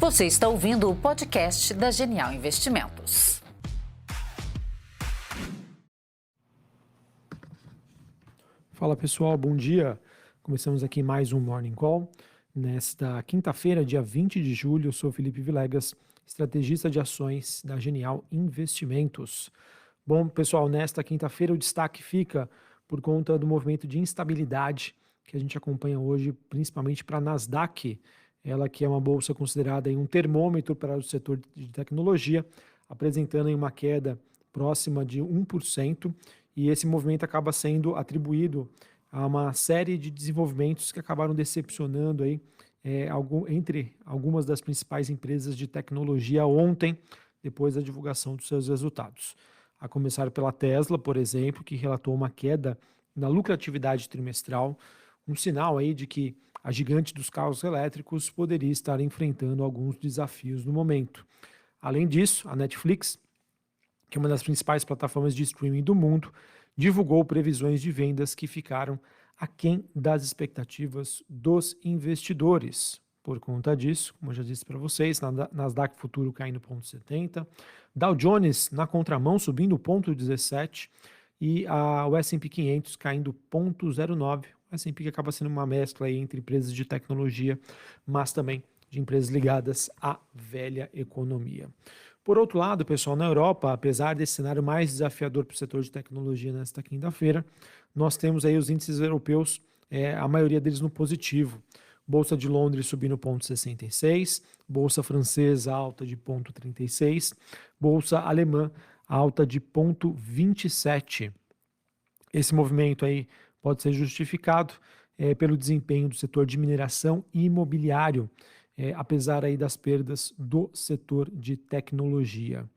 Você está ouvindo o podcast da Genial Investimentos. Fala pessoal, bom dia. Começamos aqui mais um Morning Call. Nesta quinta-feira, dia 20 de julho, eu sou Felipe Vilegas, estrategista de ações da Genial Investimentos. Bom, pessoal, nesta quinta-feira o destaque fica por conta do movimento de instabilidade que a gente acompanha hoje, principalmente para a Nasdaq, ela que é uma bolsa considerada um termômetro para o setor de tecnologia, apresentando uma queda próxima de 1%, e esse movimento acaba sendo atribuído a uma série de desenvolvimentos que acabaram decepcionando entre algumas das principais empresas de tecnologia ontem, depois da divulgação dos seus resultados. A começar pela Tesla, por exemplo, que relatou uma queda na lucratividade trimestral, um sinal aí de que a gigante dos carros elétricos poderia estar enfrentando alguns desafios no momento. Além disso, a Netflix, que é uma das principais plataformas de streaming do mundo, divulgou previsões de vendas que ficaram aquém das expectativas dos investidores. Por conta disso, como eu já disse para vocês, Nasdaq Futuro caindo 0,70, Dow Jones na contramão subindo 0,17 e o S&P 500 caindo 0,09. O S&P que acaba sendo uma mescla aí entre empresas de tecnologia, mas também de empresas ligadas à velha economia. Por outro lado, pessoal, na Europa, apesar desse cenário mais desafiador para o setor de tecnologia nesta quinta-feira, nós temos aí os índices europeus, a maioria deles no positivo. Bolsa de Londres subindo 0,66, Bolsa francesa alta de 0,36, Bolsa alemã alta de 0,27. Esse movimento aí pode ser justificado pelo desempenho do setor de mineração e imobiliário, apesar aí das perdas do setor de tecnologia.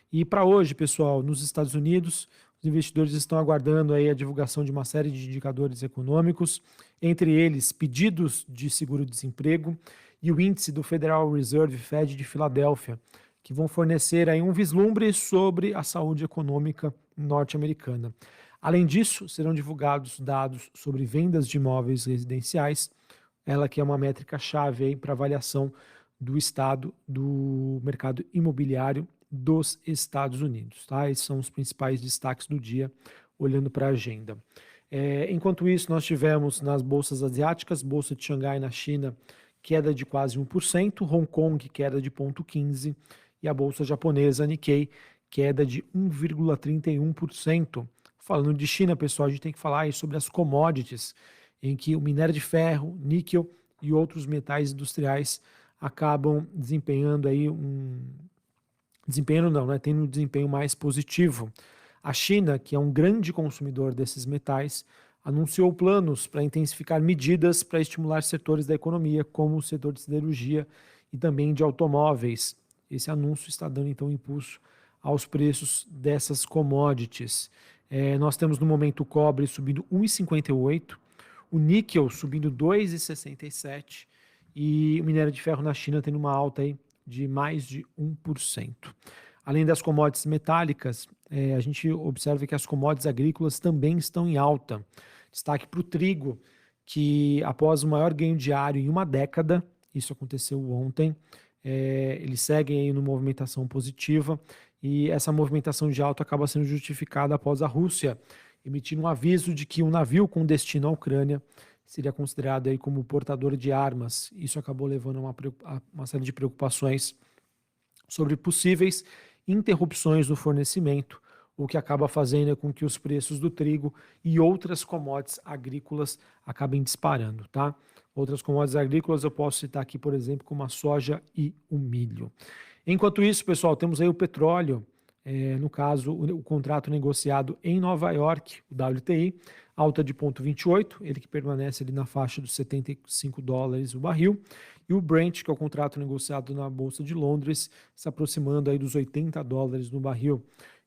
E para hoje, pessoal, nos Estados Unidos, os investidores estão aguardando aí a divulgação de uma série de indicadores econômicos, entre eles pedidos de seguro-desemprego e o índice do Federal Reserve Fed de Filadélfia, que vão fornecer aí um vislumbre sobre a saúde econômica norte-americana. Além disso, serão divulgados dados sobre vendas de imóveis residenciais, ela que é uma métrica-chave para avaliação do estado do mercado imobiliário dos Estados Unidos. Tá? Esses são os principais destaques do dia, olhando para a agenda. Enquanto isso, nós tivemos nas bolsas asiáticas, Bolsa de Xangai na China, queda de quase 1%, Hong Kong, queda de 0,15%, e a bolsa japonesa, Nikkei, queda de 1,31%. Falando de China, pessoal, a gente tem que falar aí sobre as commodities, em que o minério de ferro, níquel e outros metais industriais acabam desempenhando aí tendo um desempenho mais positivo. A China, que é um grande consumidor desses metais, anunciou planos para intensificar medidas para estimular setores da economia, como o setor de siderurgia e também de automóveis. Esse anúncio está dando, então, impulso aos preços dessas commodities. Nós temos, no momento, o cobre subindo 1,58, o níquel subindo 2,67 e o minério de ferro na China tendo uma alta aí de mais de 1%. Além das commodities metálicas, a gente observa que as commodities agrícolas também estão em alta. Destaque para o trigo, que após o maior ganho diário em uma década, isso aconteceu ontem, ele segue aí numa movimentação positiva e essa movimentação de alta acaba sendo justificada após a Rússia emitir um aviso de que um navio com destino à Ucrânia seria considerado aí como portador de armas. Isso acabou levando a uma série de preocupações sobre possíveis interrupções no fornecimento, o que acaba fazendo com que os preços do trigo e outras commodities agrícolas acabem disparando, tá? Outras commodities agrícolas eu posso citar aqui, por exemplo, como a soja e o milho. Enquanto isso, pessoal, temos aí o petróleo, no caso, o contrato negociado em Nova York, o WTI, alta de 0,28, ele que permanece ali na faixa dos $75 o barril, e o Brent, que é o contrato negociado na Bolsa de Londres, se aproximando aí dos $80 no barril.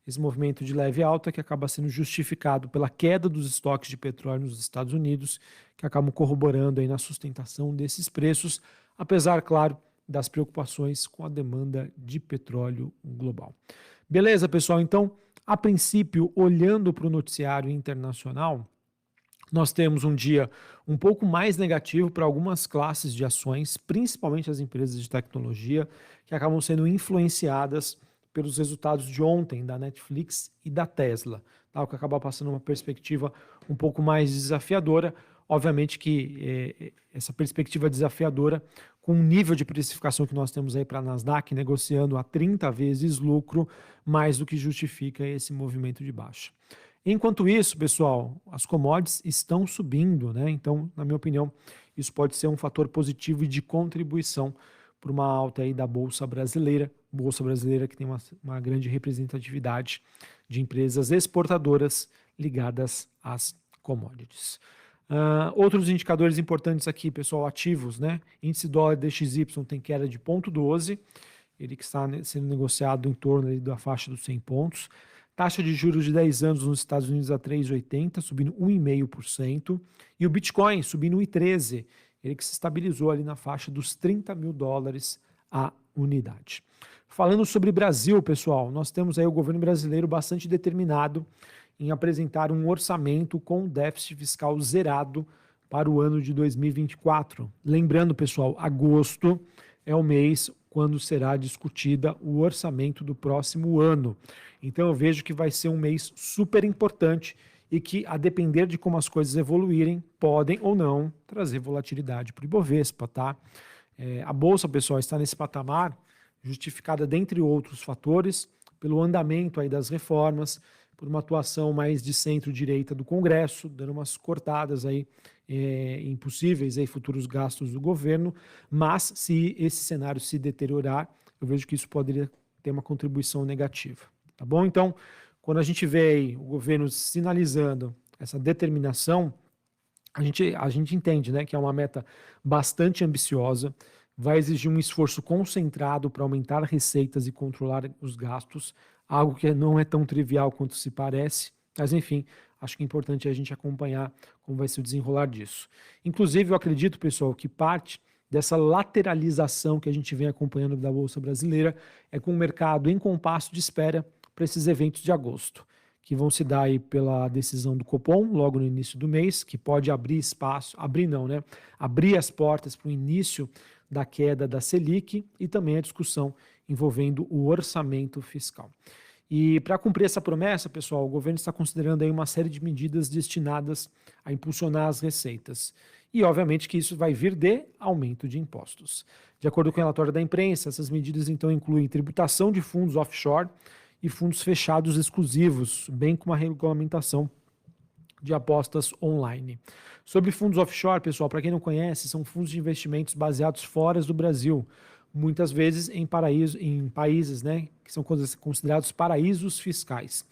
Esse movimento de leve alta que acaba sendo justificado pela queda dos estoques de petróleo nos Estados Unidos, que acabam corroborando aí na sustentação desses preços, apesar, claro, das preocupações com a demanda de petróleo global. Beleza, pessoal? Então, a princípio, olhando para o noticiário internacional, Nós temos um dia um pouco mais negativo para algumas classes de ações, principalmente as empresas de tecnologia, que acabam sendo influenciadas pelos resultados de ontem da Netflix e da Tesla, tá? O que acaba passando uma perspectiva um pouco mais desafiadora. Obviamente que essa perspectiva desafiadora, com o nível de precificação que nós temos aí para a Nasdaq, negociando a 30 vezes lucro, mais do que justifica esse movimento de baixa. Enquanto isso, pessoal, as commodities estão subindo, né? Então, na minha opinião, isso pode ser um fator positivo e de contribuição para uma alta aí da Bolsa Brasileira que tem uma grande representatividade de empresas exportadoras ligadas às commodities. Outros indicadores importantes aqui, pessoal, ativos, né? Índice dólar DXY tem queda de 0,12, ele que está sendo negociado em torno ali da faixa dos 100 pontos. Taxa de juros de 10 anos nos Estados Unidos a 3,80, subindo 1,5%. E o Bitcoin subindo 1,13%, ele que se estabilizou ali na faixa dos $30.000 a unidade. Falando sobre Brasil, pessoal, nós temos aí o governo brasileiro bastante determinado em apresentar um orçamento com déficit fiscal zerado para o ano de 2024. Lembrando, pessoal, agosto é o mês quando será discutida o orçamento do próximo ano. Então eu vejo que vai ser um mês super importante e que, a depender de como as coisas evoluírem, podem ou não trazer volatilidade para o Ibovespa, tá? A Bolsa, pessoal, está nesse patamar justificada, dentre outros fatores, pelo andamento aí das reformas, por uma atuação mais de centro-direita do Congresso, dando umas cortadas aí em possíveis aí futuros gastos do governo, mas se esse cenário se deteriorar, eu vejo que isso poderia ter uma contribuição negativa, tá bom? Então, quando a gente vê aí o governo sinalizando essa determinação, a gente entende, né, que é uma meta bastante ambiciosa, vai exigir um esforço concentrado para aumentar receitas e controlar os gastos, algo que não é tão trivial quanto se parece, mas enfim, acho que é importante a gente acompanhar como vai ser o desenrolar disso. Inclusive, eu acredito, pessoal, que parte dessa lateralização que a gente vem acompanhando da Bolsa Brasileira é com o mercado em compasso de espera para esses eventos de agosto, que vão se dar aí pela decisão do Copom, logo no início do mês, que pode abrir espaço, abrir as portas para o início da queda da Selic e também a discussão envolvendo o orçamento fiscal. E para cumprir essa promessa, pessoal, o governo está considerando aí uma série de medidas destinadas a impulsionar as receitas. E, obviamente, que isso vai vir de aumento de impostos. De acordo com o relatório da imprensa, essas medidas, então, incluem tributação de fundos offshore e fundos fechados exclusivos, bem como a regulamentação de apostas online. Sobre fundos offshore, pessoal, para quem não conhece, são fundos de investimentos baseados fora do Brasil, muitas vezes em países, né, que são considerados paraísos fiscais.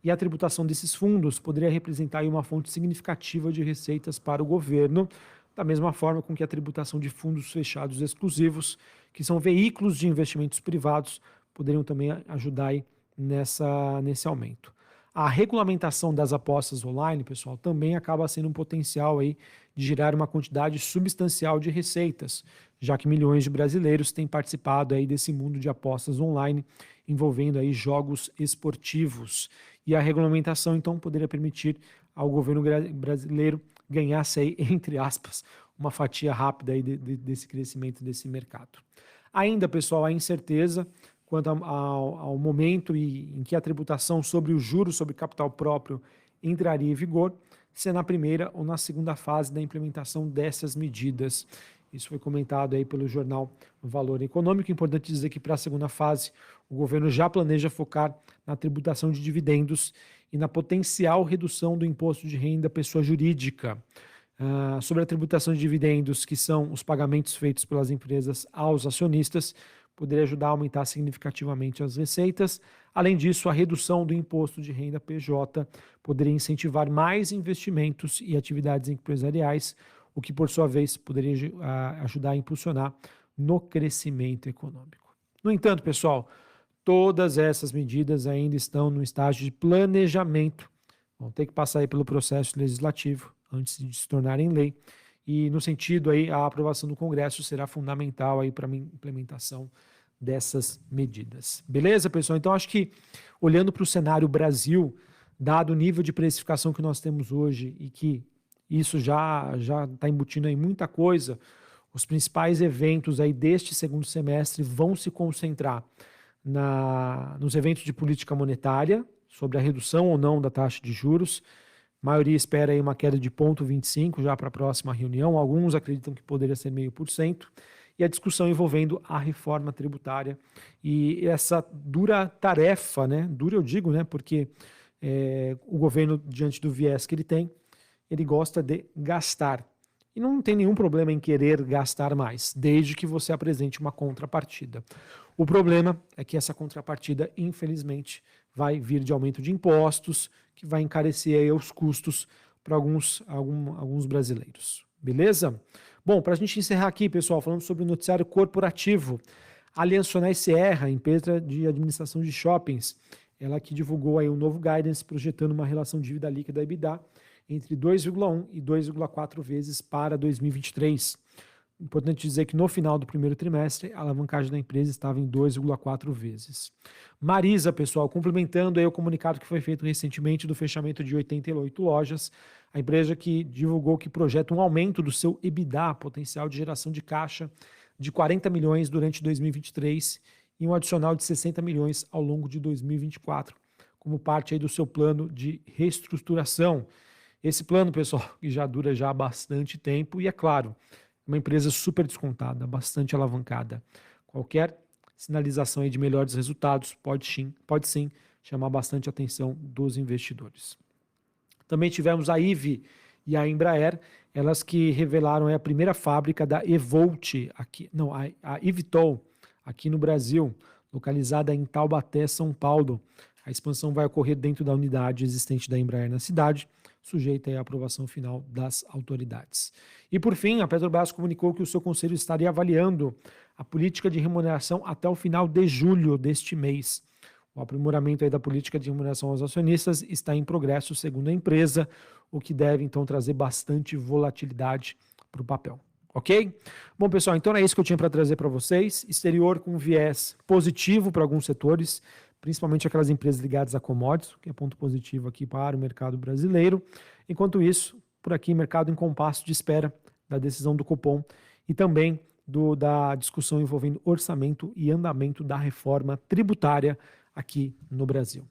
E a tributação desses fundos poderia representar aí uma fonte significativa de receitas para o governo, da mesma forma com que a tributação de fundos fechados exclusivos, que são veículos de investimentos privados, poderiam também ajudar aí nesse aumento. A regulamentação das apostas online, pessoal, também acaba sendo um potencial aí de gerar uma quantidade substancial de receitas, já que milhões de brasileiros têm participado aí desse mundo de apostas online, envolvendo aí jogos esportivos. E a regulamentação, então, poderia permitir ao governo brasileiro ganhasse aí, entre aspas, uma fatia rápida aí desse crescimento desse mercado. Ainda, pessoal, há incerteza quanto ao momento em que a tributação sobre os juros sobre capital próprio entraria em vigor, se é na primeira ou na segunda fase da implementação dessas medidas. Isso foi comentado aí pelo jornal Valor Econômico. Importante dizer que para a segunda fase, o governo já planeja focar na tributação de dividendos e na potencial redução do imposto de renda pessoa jurídica. Sobre a tributação de dividendos, que são os pagamentos feitos pelas empresas aos acionistas, poderia ajudar a aumentar significativamente as receitas. Além disso, a redução do imposto de renda PJ poderia incentivar mais investimentos e atividades empresariais, o que, por sua vez, poderia ajudar a impulsionar no crescimento econômico. No entanto, pessoal, todas essas medidas ainda estão no estágio de planejamento, vão ter que passar aí pelo processo legislativo antes de se tornarem lei, e no sentido aí, a aprovação do Congresso será fundamental aí para a implementação dessas medidas. Beleza, pessoal? Então, acho que, olhando para o cenário Brasil, dado o nível de precificação que nós temos hoje e que isso já está embutindo aí muita coisa. Os principais eventos aí deste segundo semestre vão se concentrar nos eventos de política monetária, sobre a redução ou não da taxa de juros. A maioria espera aí uma queda de 0,25 já para a próxima reunião. Alguns acreditam que poderia ser 0,5%. E a discussão envolvendo a reforma tributária e essa dura tarefa, né? Dura eu digo, né? Porque o governo, diante do viés que ele tem, ele gosta de gastar. E não tem nenhum problema em querer gastar mais, desde que você apresente uma contrapartida. O problema é que essa contrapartida, infelizmente, vai vir de aumento de impostos, que vai encarecer aí os custos para alguns brasileiros. Beleza? Bom, para a gente encerrar aqui, pessoal, falando sobre o noticiário corporativo, a Aliança Sonae Sierra, empresa de administração de shoppings, ela que divulgou aí um novo guidance projetando uma relação dívida líquida EBITDA entre 2,1 e 2,4 vezes para 2023. Importante dizer que no final do primeiro trimestre, a alavancagem da empresa estava em 2,4 vezes. Marisa, pessoal, complementando aí o comunicado que foi feito recentemente do fechamento de 88 lojas, a empresa que divulgou que projeta um aumento do seu EBITDA, potencial de geração de caixa, de 40 milhões durante 2023 e um adicional de 60 milhões ao longo de 2024, como parte aí do seu plano de reestruturação. Esse plano, pessoal, que já dura já há bastante tempo e, é claro, uma empresa super descontada, bastante alavancada. Qualquer sinalização aí de melhores resultados pode sim chamar bastante atenção dos investidores. Também tivemos a IVE e a Embraer, elas que revelaram a primeira fábrica da Evolt, a eVTOL, aqui no Brasil, localizada em Taubaté, São Paulo. A expansão vai ocorrer dentro da unidade existente da Embraer na cidade, sujeita à aprovação final das autoridades. E, por fim, a Petrobras comunicou que o seu conselho estaria avaliando a política de remuneração até o final de julho deste mês. O aprimoramento aí da política de remuneração aos acionistas está em progresso, segundo a empresa, o que deve, então, trazer bastante volatilidade para o papel. Ok? Bom, pessoal, então é isso que eu tinha para trazer para vocês. Exterior com viés positivo para alguns setores, principalmente aquelas empresas ligadas a commodities, que é ponto positivo aqui para o mercado brasileiro. Enquanto isso, por aqui, mercado em compasso de espera da decisão do Copom e também da discussão envolvendo orçamento e andamento da reforma tributária aqui no Brasil.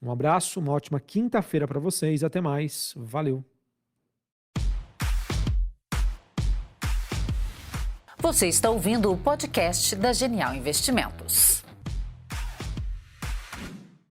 Um abraço, uma ótima quinta-feira para vocês. Até mais. Valeu. Você está ouvindo o podcast da Genial Investimentos.